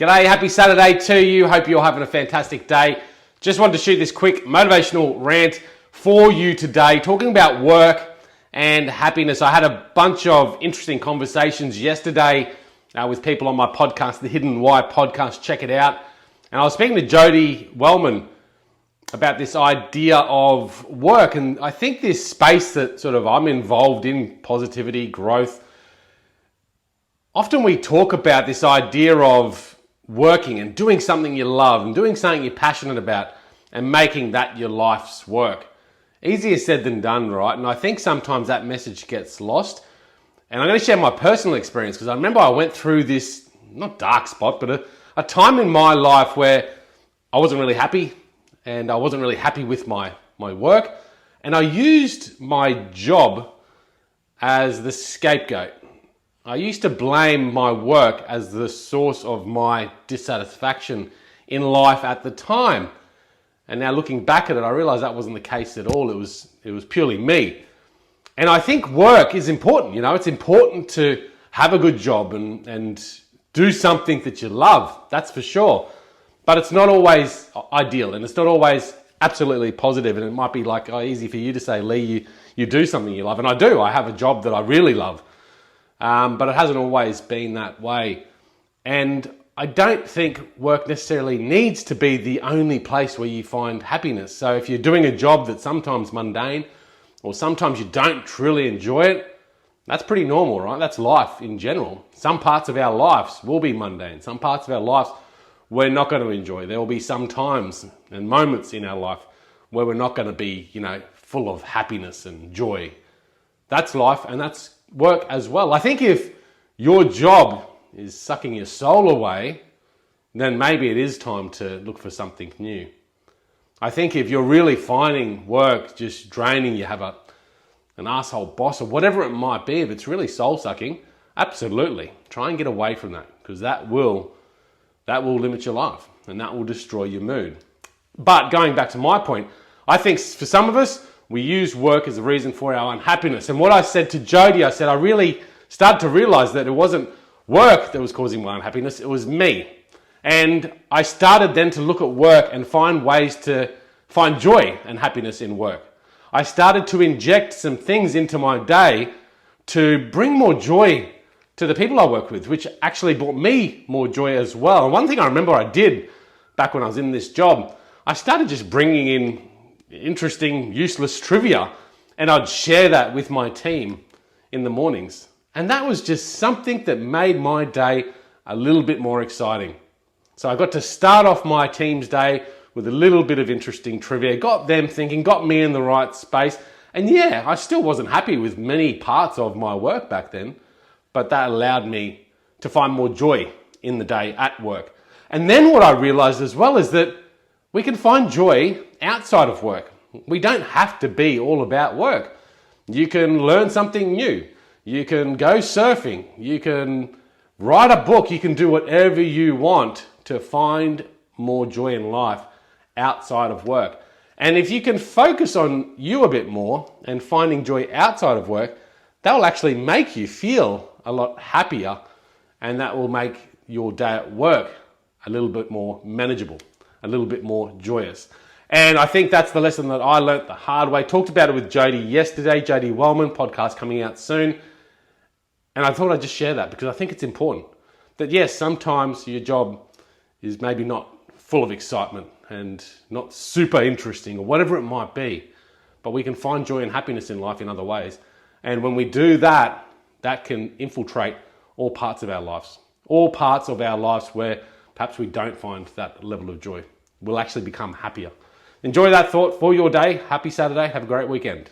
G'day, happy Saturday to you. Hope you're having a fantastic day. Just wanted to shoot this quick motivational rant for you today, talking about work and happiness. I had a bunch of interesting conversations yesterday with people on my podcast, the Hidden Why podcast. Check it out. And I was speaking to Jody Wellman about this idea of work. And I think this space that sort of I'm involved in, positivity, growth, often we talk about this idea of working and doing something you love and doing something you're passionate about and making that your life's work. Easier said than done, right? And I think sometimes that message gets lost. And I'm going to share my personal experience because I remember I went through this, not dark spot, but a time in my life where I wasn't really happy and I wasn't really happy with my work. And I used my job as the scapegoat. I used to blame my work as the source of my dissatisfaction in life at the time. And now looking back at it, I realize that wasn't the case at all. It was purely me. And I think work is important. You know, it's important to have a good job and do something that you love. That's for sure. But it's not always ideal and it's not always absolutely positive. And it might be like easy for you to say, Leigh, you do something you love. And I do. I have a job that I really love. But it hasn't always been that way. And I don't think work necessarily needs to be the only place where you find happiness. So if you're doing a job that's sometimes mundane or sometimes you don't truly enjoy it, that's pretty normal, right? That's life in general. Some parts of our lives will be mundane. Some parts of our lives we're not going to enjoy. There will be some times and moments in our life where we're not going to be, full of happiness and joy. That's life and that's work as well. I think if your job is sucking your soul away, then maybe it is time to look for something new. I think if you're really finding work just draining, you have an asshole boss or whatever it might be, if it's really soul sucking, absolutely try and get away from that because that will limit your life and that will destroy your mood. But going back to my point, I think for some of us, we use work as a reason for our unhappiness. And what I said to Jody, I said, I really started to realize that it wasn't work that was causing my unhappiness, it was me. And I started then to look at work and find ways to find joy and happiness in work. I started to inject some things into my day to bring more joy to the people I work with, which actually brought me more joy as well. And one thing I remember I did back when I was in this job, I started just bringing in interesting, useless trivia, and I'd share that with my team in the mornings. And that was just something that made my day a little bit more exciting. So I got to start off my team's day with a little bit of interesting trivia, got them thinking, got me in the right space. And yeah, I still wasn't happy with many parts of my work back then, but that allowed me to find more joy in the day at work. And then what I realized as well is that we can find joy outside of work. We don't have to be all about work. You can learn something new. You can go surfing. You can write a book. You can do whatever you want to find more joy in life outside of work. And if you can focus on you a bit more and finding joy outside of work, that will actually make you feel a lot happier and that will make your day at work a little bit more manageable, a little bit more joyous. And I think that's the lesson that I learnt the hard way. Talked about it with Jody yesterday, Jody Wellman, podcast coming out soon. And I thought I'd just share that because I think it's important. That yes, sometimes your job is maybe not full of excitement and not super interesting or whatever it might be, but we can find joy and happiness in life in other ways. And when we do that, that can infiltrate all parts of our lives. All parts of our lives where perhaps we don't find that level of joy. We'll actually become happier. Enjoy that thought for your day. Happy Saturday. Have a great weekend.